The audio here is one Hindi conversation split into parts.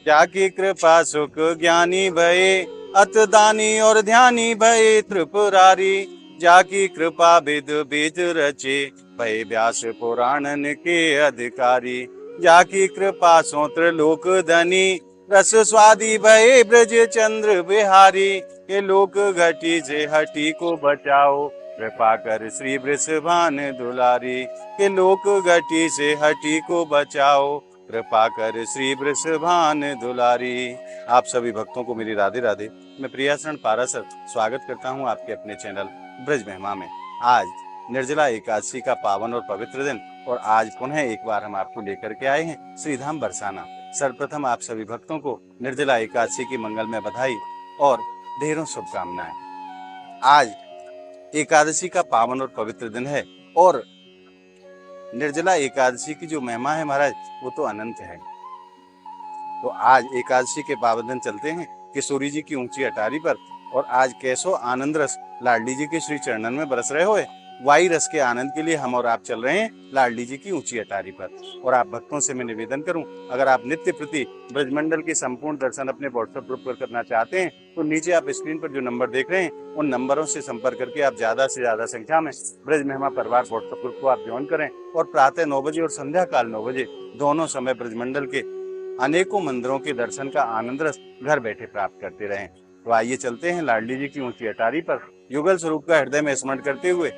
जाकी कृपा सुख ज्ञानी भये, अत दानी और ध्यानी भये त्रिपुरारी। जाकी कृपा विद बीज रचे, भय व्यास पुराणन के अधिकारी। जाकी कृपा सोत्र लोक धनी, रस स्वादी भये ब्रज चंद्र बिहारी। के लोक घटी से हटी को बचाओ, कृपा कर श्री वृषभान दुलारी। के लोक घटी से हटी को बचाओ, कृपा कर श्री वृषभान दुलारी। आप सभी भक्तों को मेरी राधे राधे। मैं प्रियाशरण पाराशर स्वागत करता हूं आपके अपने चैनल ब्रज महिमा में। आज निर्जला एकादशी का पावन और पवित्र दिन, और आज पुनः एक बार हम आपको लेकर के आए हैं श्रीधाम बरसाना। सर्वप्रथम आप सभी भक्तों को निर्जला एकादशी की मंगलमय बधाई और ढेरों शुभकामनाएं। आज एकादशी का पावन और पवित्र दिन है, और निर्जला एकादशी की जो महिमा है महाराज, वो तो अनंत है। तो आज एकादशी के पावन दिन चलते हैं किशोरी जी की ऊंची अटारी पर, और आज कैसो आनंद रस लाडली जी के श्री चरणन में बरस रहे हो। वाई रस के आनंद के लिए हम और आप चल रहे हैं लाडली जी की ऊंची अटारी पर। और आप भक्तों से मैं निवेदन करूं, अगर आप नित्य प्रति ब्रजमंडल के संपूर्ण दर्शन अपने व्हाट्सएप ग्रुप पर करना चाहते हैं, तो नीचे आप स्क्रीन पर जो नंबर देख रहे हैं, उन नंबरों से संपर्क करके आप ज्यादा से ज्यादा संख्या में ब्रज महिमा परिवार व्हाट्सएप ग्रुप को आप ज्वाइन करें। और प्रातः 9 बजे और संध्या काल 9 बजे दोनों समय ब्रजमंडल के अनेकों मंदिरों के दर्शन का आनंद रस घर बैठे प्राप्त करते रहें। तो आइए चलते हैं लाडली जी की ऊंची अटारी पर, युगल स्वरूप का हृदय में स्मरण करते हुए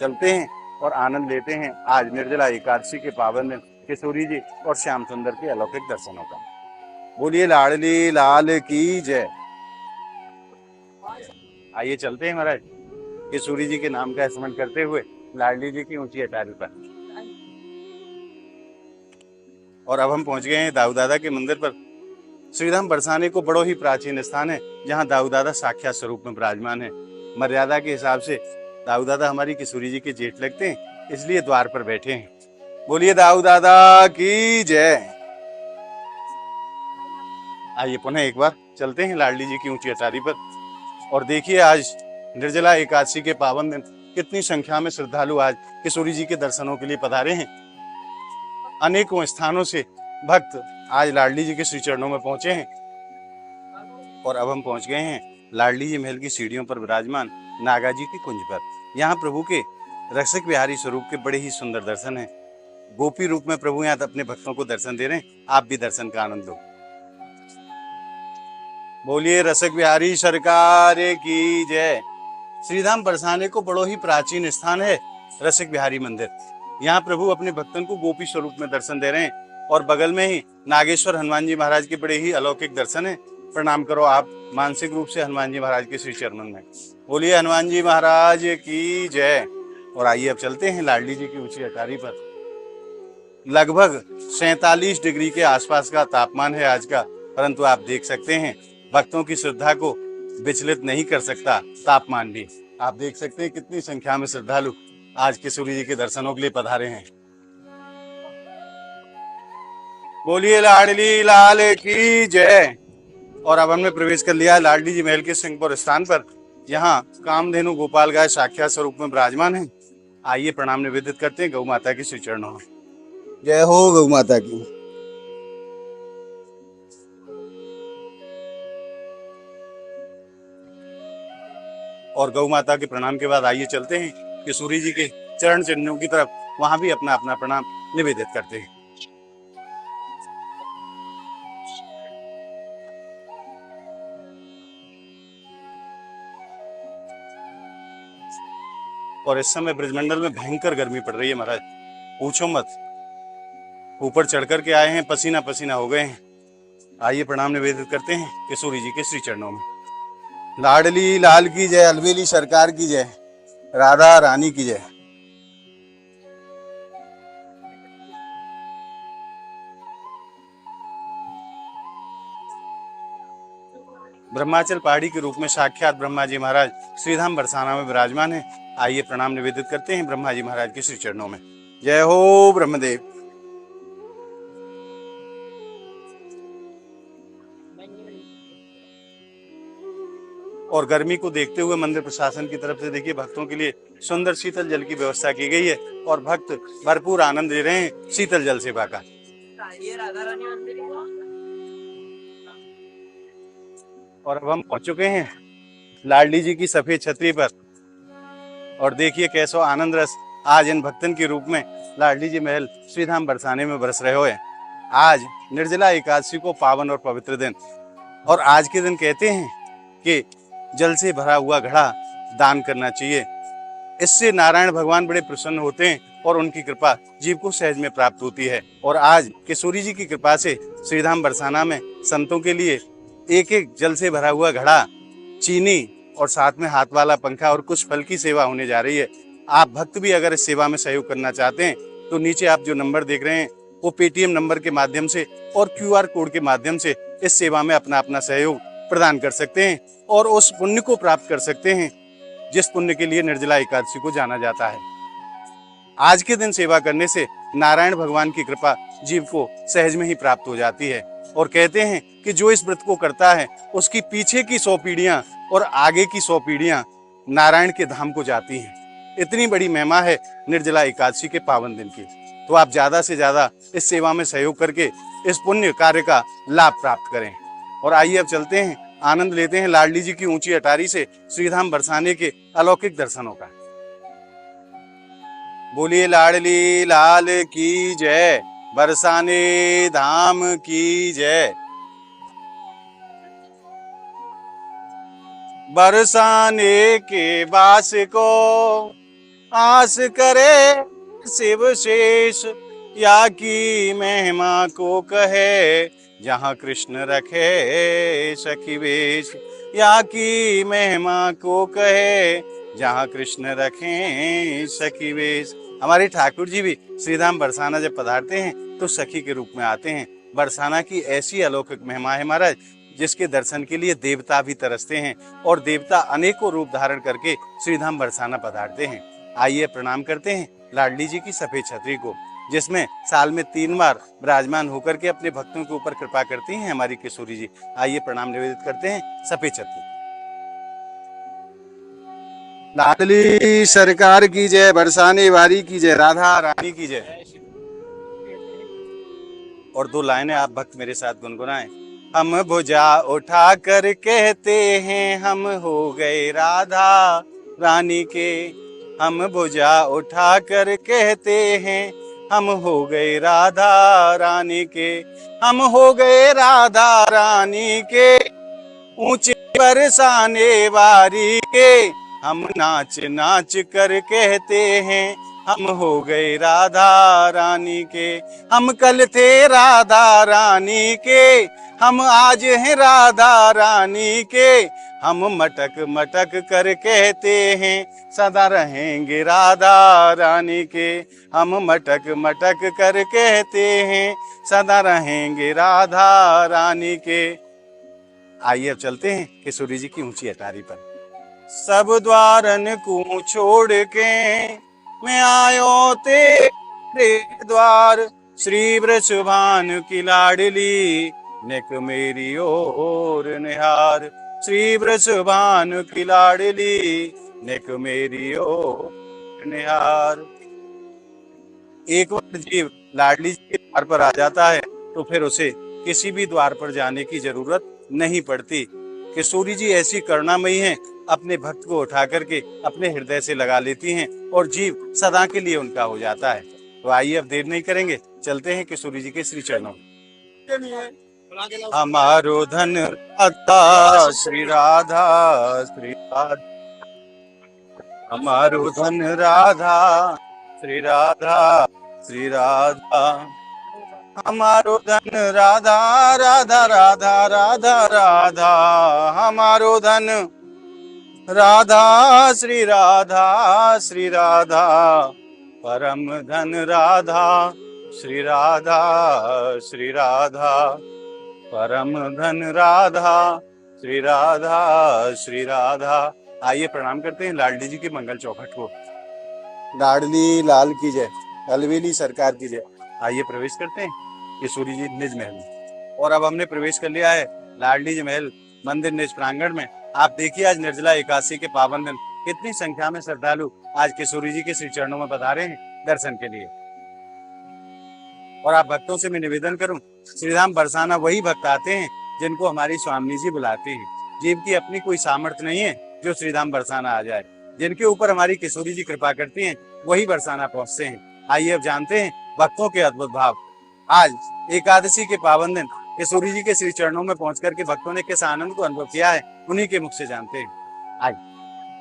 चलते हैं और आनंद लेते हैं आज निर्जला एकादशी के पावन दिन किशोरी जी और श्याम सुंदर के अलौकिक दर्शनों का। बोलिए लाडली लाल की जय। आइए चलते हैं महाराज किशोरी जी के नाम का स्मरण करते हुए लाडली जी की ऊंची अटारी पर। और अब हम पहुंच गए हैं दाऊ दादा के मंदिर पर। श्रीधाम बरसाने को बड़ो ही प्राचीन स्थान है, जहां दाऊ दादा साक्षात स्वरूप में विराजमान है। मर्यादा के हिसाब से दाऊ दादा हमारी किशोरी जी के जेठ लगते हैं, इसलिए द्वार पर बैठे हैं। बोलिए दाऊ दादा की जय। आइए पुनः एक बार चलते हैं लाडली जी की ऊंची अटारी पर, और देखिए आज निर्जला एकादशी के पावन दिन कितनी संख्या में श्रद्धालु आज किशोरी जी के दर्शनों के लिए पधारे हैं। अनेकों स्थानों से भक्त आज लाडली जी के श्री चरणों में पहुंचे हैं। और अब हम पहुंच गए हैं लाडली जी महल की सीढ़ियों पर विराजमान नागा जी की कुंज पर। यहाँ प्रभु के रसिक विहारी स्वरूप के बड़े ही सुंदर दर्शन हैं। गोपी रूप में प्रभु यहाँ अपने भक्तों को दर्शन दे रहे हैं, आप भी दर्शन का आनंद लो। बोलिए रसिक विहारी सरकार की जय। श्रीधाम बरसाने को बड़ो ही प्राचीन स्थान है रसिक विहारी मंदिर। यहाँ प्रभु अपने भक्तन को गोपी स्वरूप में दर्शन दे रहे हैं, और बगल में ही नागेश्वर हनुमान जी महाराज के बड़े ही अलौकिक दर्शन है। प्रणाम करो आप मानसिक रूप से हनुमान जी महाराज के श्री चरणों में। बोलिए हनुमान जी महाराज की जय। और आइए अब चलते हैं लाडली जी की ऊंची अटारी पर। लगभग 47 डिग्री के आसपास का तापमान है आज का, परंतु आप देख सकते हैं भक्तों की श्रद्धा को विचलित नहीं कर सकता तापमान भी। आप देख सकते हैं कितनी संख्या में श्रद्धालु आज किशोरी जी के दर्शनों के लिए पधारे हैं। बोलिए लाडली लाल की जय। और अब हमने प्रवेश कर लिया लाडली जी महल के सिंहपुर स्थान पर। यहाँ कामधेनु गोपाल गाय साक्षात स्वरूप में विराजमान है। आइए प्रणाम निवेदित करते हैं गौ माता के श्री चरणों में। जय हो गौ माता की। और गौ माता के प्रणाम के बाद आइए चलते हैं किशोरी जी के चरण चिन्हों की तरफ, वहां भी अपना अपना प्रणाम निवेदित करते हैं। और इस समय ब्रजमंडल में भयंकर गर्मी पड़ रही है महाराज, पूछो मत। ऊपर चढ़ कर के आए हैं, पसीना पसीना हो गए हैं। आइए प्रणाम निवेदित करते हैं किशोरी जी के श्री चरणों में। लाडली लाल की जय, अलबेली सरकार की जय, राधा रानी की जय। ब्रह्माचल पहाड़ी के रूप में साक्षात ब्रह्मा जी महाराज श्रीधाम बरसाना में विराजमान है। आइए प्रणाम निवेदित करते हैं ब्रह्मा जी महाराज के श्री चरणों में। जय हो ब्रह्मदेव। और गर्मी को देखते हुए मंदिर प्रशासन की तरफ से देखिए भक्तों के लिए सुंदर शीतल जल की व्यवस्था की गई है, और भक्त भरपूर आनंद ले रहे हैं शीतल जल सेवा का। और अब हम पहुंच चुके हैं लाडली जी की सफेद छतरी पर। और देखिए कैसो आनंद रस आज इन भक्तन के रूप में लाडली जी महल श्रीधाम बरसाने में बरस रहे हो। आज निर्जला एकादशी को पावन और पवित्र दिन, और आज के दिन कहते हैं कि जल से भरा हुआ घड़ा दान करना चाहिए। इससे नारायण भगवान बड़े प्रसन्न होते हैं और उनकी कृपा जीव को सहज में प्राप्त होती है। और आज किशोरी जी की कृपा से श्रीधाम बरसाना में संतों के लिए एक एक जल से भरा हुआ घड़ा, चीनी और साथ में हाथ वाला पंखा और कुछ फल की सेवा होने जा रही है। आप भक्त भी अगर इस सेवा में सहयोग करना चाहते हैं तो नीचे आप जो नंबर देख रहे हैं वो पेटीएम नंबर के माध्यम से और QR कोड के माध्यम से इस सेवा में अपना अपना सहयोग प्रदान कर सकते हैं और उस पुण्य को प्राप्त कर सकते हैं जिस पुण्य के लिए निर्जला एकादशी को जाना जाता है। आज के दिन सेवा करने से नारायण भगवान की कृपा जीव को सहज में ही प्राप्त हो जाती है। और कहते हैं कि जो इस व्रत को करता है उसकी पीछे की 100 पीढ़ियां और आगे की 100 पीढ़ियां नारायण के धाम को जाती हैं। इतनी बड़ी महिमा है निर्जला एकादशी के पावन दिन की। तो आप ज्यादा से ज्यादा इस सेवा में सहयोग करके इस पुण्य कार्य का लाभ प्राप्त करें। और आइए अब चलते हैं, आनंद लेते हैं लाडली जी की ऊंची अटारी से श्रीधाम बरसाने के अलौकिक दर्शनों का। बोलिए लाडली लाल की जय, बरसाने धाम की जय। बरसाने के वास को आस करे शिव शेष, या की महिमा को कहे जहाँ कृष्ण रखे सखी वेश। या की महिमा को कहे जहाँ कृष्ण रखे सखी वेश। हमारे ठाकुर जी भी श्रीधाम बरसाना जब पधारते हैं तो सखी के रूप में आते हैं। बरसाना की ऐसी अलौकिक महिमा है महाराज जिसके दर्शन के लिए देवता भी तरसते हैं और देवता अनेकों रूप धारण करके श्रीधाम बरसाना पधारते हैं। आइए प्रणाम करते हैं लाडली जी की सफेद छतरी को, जिसमें साल में 3 बार विराजमान होकर के अपने भक्तों के ऊपर कृपा करती हैं हमारी किशोरी जी। आइए प्रणाम निवेदित करते हैं सफेद छतरी। लाडली सरकार की जय, बरसाने वारी की जय, राधा रानी की जय। और 2 लाइनें आप भक्त मेरे साथ गुनगुनाएं। हम भुजा उठा कर कहते हैं हम हो गए राधा रानी के। हम भुजा उठा कर कहते हैं हम हो गए राधा रानी के। हम हो गए राधा रानी के ऊंचे बरसाने वारी के। हम नाच नाच कर कहते हैं हम हो गए राधा रानी के। हम कल थे राधा रानी के, हम आज हैं राधा रानी के। हम मटक मटक कर कहते हैं सदा रहेंगे राधा रानी के। हम मटक मटक कर कहते हैं सदा रहेंगे राधा रानी के। आइए अब चलते हैं किशोरी जी की ऊंची अटारी पर। सब द्वारन को छोड़ के मैं आयो तेरे द्वार, श्री वृषभानु की लाडली नेक मेरी ओर निहार। श्री वृषभानु की लाडली नेक मेरी ओर निहार। एक बार जीव लाडली जी के द्वार पर आ जाता है तो फिर उसे किसी भी द्वार पर जाने की जरूरत नहीं पड़ती। किशोरी जी ऐसी करुणामयी हैं, अपने भक्त को उठा करके अपने हृदय से लगा लेती हैं और जीव सदा के लिए उनका हो जाता है। तो आइए अब देर नहीं करेंगे, चलते हैं किशोरी जी के श्री चरणों। हमारो धन राधा श्री राधा श्री राधा, हमारो धन राधा श्री राधा श्री राधा। हमारो धन राधा राधा राधा राधा राधा। हमारो धन राधा श्री राधा परम धन राधा श्री राधा परम धन राधा श्री राधा। आइए प्रणाम करते हैं लाडली जी के मंगल चौखट को। लाडली लाल की जय, अलवेली सरकार की जय। आइए प्रवेश करते हैं किशोरी जी निज महल में। और अब हमने प्रवेश कर लिया है लाडली जी महल मंदिर निज प्रांगण में। आप देखिए आज निर्जला एकादशी के पावन दिन कितनी संख्या में श्रद्धालु आज किशोरी जी के श्री चरणों में पधारे हैं दर्शन के लिए। और आप भक्तों से मैं निवेदन करूं, श्रीधाम बरसाना वही भक्त आते हैं जिनको हमारी स्वामी जी बुलाते हैं। जीव की अपनी कोई सामर्थ्य नहीं है जो श्रीधाम बरसाना आ जाए। जिनके ऊपर हमारी किशोरी जी कृपा करती हैं वही बरसाना पहुंचते हैं। आइए अब जानते हैं भक्तों के अद्भुत भाव। आज एकादशी के पावन दिन किशोरी जी के श्री चरणों में पहुंच करके भक्तों ने किस आनंद को अनुभव किया है, उन्हीं के मुख से जानते हैं। आइए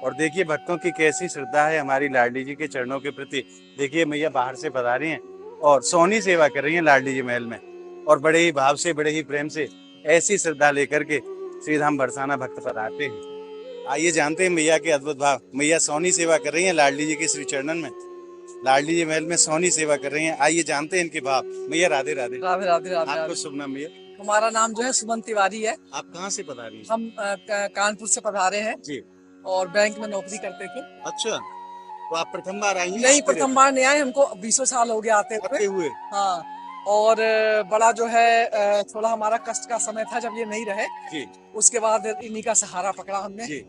और देखिए भक्तों की कैसी श्रद्धा है हमारी लाडली जी के चरणों के प्रति। देखिए मैया बाहर से पधारी हैं और सोहनी सेवा कर रही हैं लाडली जी महल में, और बड़े ही भाव से, बड़े ही प्रेम से, ऐसी श्रद्धा लेकर के श्रीधाम बरसाना भक्त पधारते हैं। आइए जानते हैं मैया के अद्भुत भाव। मैया सोहनी सेवा कर रही हैं लाडली जी के श्री चरणन में, लाडली जी महल में सोहनी सेवा कर रही हैं। आइए जानते हैं इनके भाव। मैया राधे राधे। राधे राधे राधे। आपको शुभ नाम मैया? हमारा नाम जो है सुमन तिवारी है। आप कहाँ से पधारी हैं? हम कानपुर से पधारे हैं जी। और बैंक में नौकरी करते थे। अच्छा, तो आप प्रथम बार आई हैं? नहीं, प्रथम बार नहीं आए, हमको 20 साल हो गए आते हुए। हाँ, और बड़ा जो है थोड़ा हमारा कष्ट का समय था जब ये नहीं रहे जी। उसके बाद इन्हीं का सहारा पकड़ा हमने जी।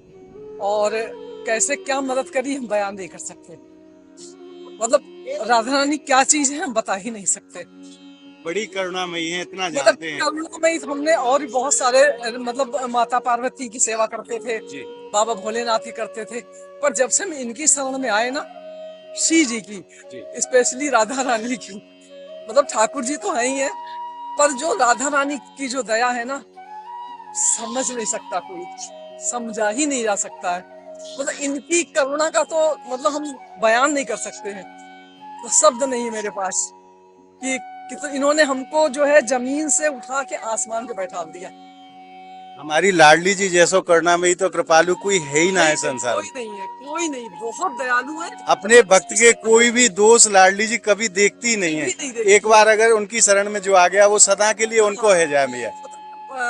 और कैसे क्या मदद करी हम बयान नहीं कर सकते। मतलब राधा रानी क्या चीज है हम बता ही नहीं सकते। बड़ी करुणामयी है, इतना जानते हैं। करुणामयी हमने और भी बहुत सारे मतलब माता पार्वती की सेवा करते थे जी। बाबा भोलेनाथ की करते थे, पर जब से हम इनकी शरण में आए ना, श्री जी की, स्पेशली राधा रानी की, मतलब ठाकुर जी तो है ही है, पर जो राधा रानी की जो दया है ना, समझ नहीं सकता कोई, समझा ही नहीं जा सकता है। मतलब इनकी करुणा का तो मतलब हम बयान नहीं कर सकते हैं, तो शब्द नहीं है मेरे पास कि तो इन्होंने हमको जो है जमीन से उठा के आसमान पे बैठा दिया। हमारी लाडली जी जैसो करुणामयी तो कृपालु कोई है ही ना है संसार। कोई नहीं है, कोई नहीं, बहुत दयालु है। अपने भक्त के कोई भी दोष लाडली जी कभी देखती ही नहीं है। एक बार अगर उनकी शरण में जो आ गया वो सदा के लिए उनको है जाए मैया।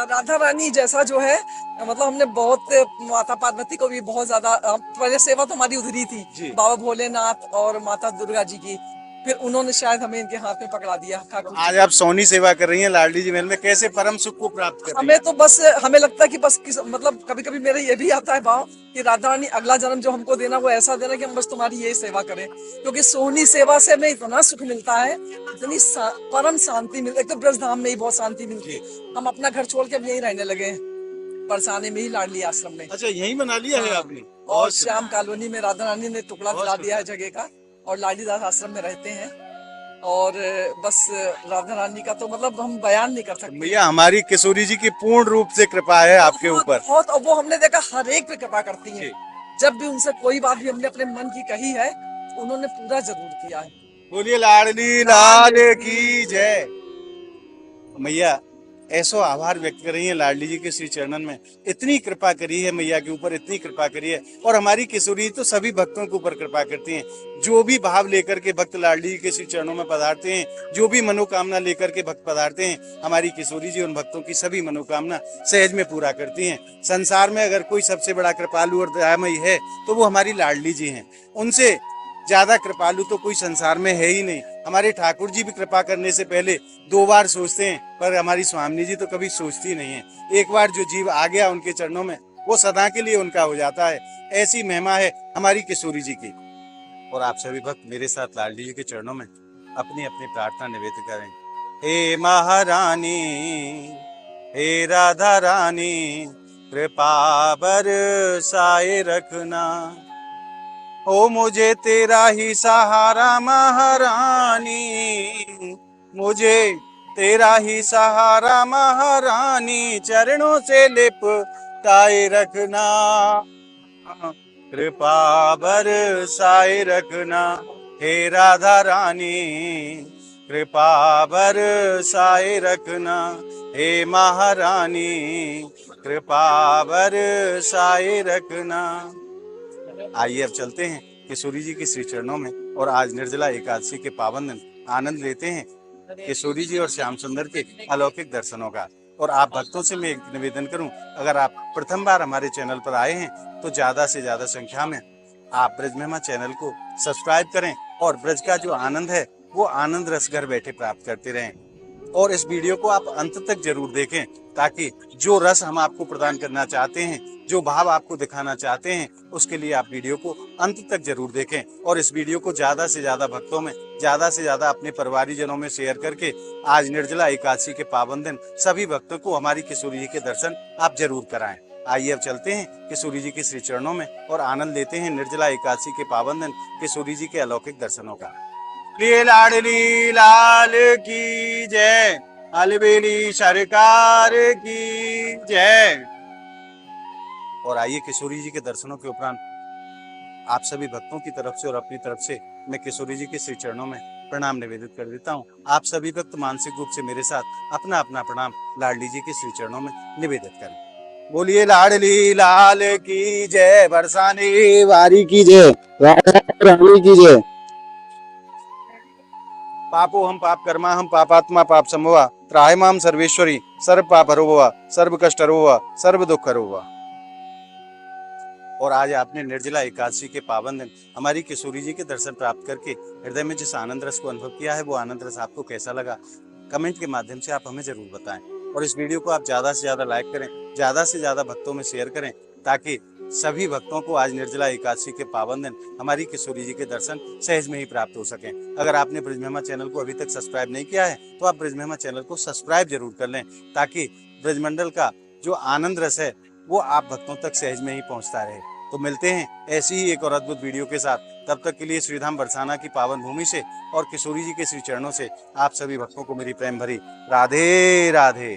राधा रानी जैसा जो है, मतलब हमने बहुत माता पार्वती को भी बहुत ज्यादा पहले सेवा तो हमारी उधरी थी, बाबा भोलेनाथ और माता दुर्गा जी की, फिर उन्होंने शायद हमें इनके हाथ में पकड़ा दिया। आज आप सोहनी सेवा कर रही हैं लाडली जी महल में, कैसे परम सुख को प्राप्त कर रही हैं? हमें तो बस हमें लगता है कि बस मतलब कभी कभी मेरे ये भी आता है भाव कि राधा रानी अगला जन्म जो हमको देना वो ऐसा देना कि हम बस तुम्हारी यही सेवा करें, क्योंकि सोहनी सेवा से हमें इतना सुख मिलता है, इतनी परम शांति मिलती है। एक तो ब्रजधाम में ही बहुत शांति मिलती है, हम अपना घर छोड़ के अब यहीं रहने लगे हैं, बरसाने में ही लाडली आश्रम में। अच्छा, यही बना लिया है आपने? और श्याम कॉलोनी में राधा रानी ने टुकड़ा दिला दिया है जगह का, और लाडली दास आश्रम में रहते हैं। और बस राधा रानी का तो मतलब हम बयान नहीं कर सकते। भैया हमारी किशोरी जी की पूर्ण रूप से कृपा है आपके ऊपर बहुत, और वो हमने देखा हर एक पे कृपा करती हैं। जब भी उनसे कोई बात भी हमने अपने मन की कही है उन्होंने पूरा जरूर किया है। बोलिए लाडली लाल की जय। मैया ऐसो आभार व्यक्त कर रही है लाडली जी के श्री चरणन में, इतनी कृपा करी है मैया के ऊपर, इतनी कृपा करी है। और हमारी किशोरी तो सभी भक्तों के ऊपर कृपा करती हैं। जो भी भाव लेकर के भक्त लाडली जी के श्री चरणों में पधारते हैं, जो भी मनोकामना लेकर के भक्त पधारते हैं, हमारी किशोरी जी उन भक्तों की सभी मनोकामना सहज में पूरा करती हैं। संसार में अगर कोई सबसे बड़ा कृपालु और दयामयी है तो वो हमारी लाडली जी हैं। उनसे ज्यादा कृपालु तो कोई संसार में है ही नहीं। हमारे ठाकुर जी भी कृपा करने से पहले 2 बार सोचते हैं, पर हमारी स्वामी जी तो कभी सोचती नहीं है। एक बार जो जीव आ गया उनके चरणों में वो सदा के लिए उनका हो जाता है। ऐसी महिमा है हमारी किशोरी जी की। और आप सभी भक्त मेरे साथ लाडली जी के चरणों में अपनी अपनी प्रार्थना निवेदित करें। हे महारानी, हे राधा रानी, कृपा बरसाए रखना, ओ मुझे तेरा ही सहारा महारानी, मुझे तेरा ही सहारा महारानी, चरणों से लिपटाए रखना, कृपा बरसाए रखना। हे राधा रानी, कृपा बरसाए रखना, हे महारानी, कृपा बरसाए रखना। आइए अब चलते हैं किशोरी जी के श्री चरणों में, और आज निर्जला एकादशी के पावन दिन आनंद लेते हैं किशोरी जी और श्याम सुंदर के अलौकिक दर्शनों का। और आप भक्तों से मैं एक निवेदन करूं, अगर आप प्रथम बार हमारे चैनल पर आए हैं तो ज्यादा से ज्यादा संख्या में आप ब्रज महिमा चैनल को सब्सक्राइब करें, और ब्रज का जो आनंद है वो आनंद रस घर बैठे प्राप्त करते रहें। और इस वीडियो को आप अंत तक जरूर देखें, ताकि जो रस हम आपको प्रदान करना चाहते हैं, जो भाव आपको दिखाना चाहते हैं, उसके लिए आप वीडियो को अंत तक जरूर देखें। और इस वीडियो को ज्यादा से ज्यादा भक्तों में, ज्यादा से ज्यादा अपने परिवारीजनों में शेयर करके आज निर्जला एकादशी के पावन दिन सभी भक्तों को हमारी किशोरी जी के दर्शन आप जरूर कराएं। आइए अब चलते हैं किशोरी जी के श्री चरणों में और आनंद लेते हैं निर्जला एकादशी के पावन दिन किशोरी जी के अलौकिक दर्शनों का। प्रिय लाडली लाल की जय, अलबेली सरकार की जय। और आइए किशोरी जी के दर्शनों के उपरांत आप सभी भक्तों की तरफ से और अपनी तरफ से मैं किशोरी जी के श्री चरणों में प्रणाम निवेदित कर देता हूँ। आप सभी भक्त मानसिक रूप से मेरे साथ अपना अपना प्रणाम लाडली जी के श्री चरणों में निवेदित करें। बोलिए लाडली लाल की जय, बरसाने वारी की जय, राधा रानी की जय। पापो हम पाप कर्मा हम पापात्मा पाप समवा, त्राहिमाम सर्वेश्वरी सर्व पाप हरो हुआ, सर्व कष्ट हरो हुआ, सर्व दुख हरो हुआ। और आज आपने निर्जला एकादशी के पावन दिन हमारी किशोरी जी के दर्शन प्राप्त करके हृदय में जिस आनंद रस को अनुभव किया है, वो आनंद रस आपको कैसा लगा कमेंट के माध्यम से आप हमें जरूर बताएं। और इस वीडियो को आप ज्यादा से ज्यादा लाइक करें, ज्यादा से ज्यादा भक्तों में शेयर करें, ताकि सभी भक्तों को आज निर्जला एकादशी के पावन दिन हमारी किशोरी जी के दर्शन सहज में ही प्राप्त हो सकें। अगर आपने ब्रज महिमा चैनल को अभी तक सब्सक्राइब नहीं किया है तो आप ब्रज महिमा चैनल को सब्सक्राइब जरूर कर लें, ताकि ब्रजमंडल का जो आनंद रस है वो आप भक्तों तक सहज में ही पहुंचता रहे। तो मिलते हैं ऐसी ही एक और अद्भुत वीडियो के साथ। तब तक के लिए श्रीधाम बरसाना की पावन भूमि से और किशोरी जी के श्री चरणों से आप सभी भक्तों को मेरी प्रेम भरी राधे राधे।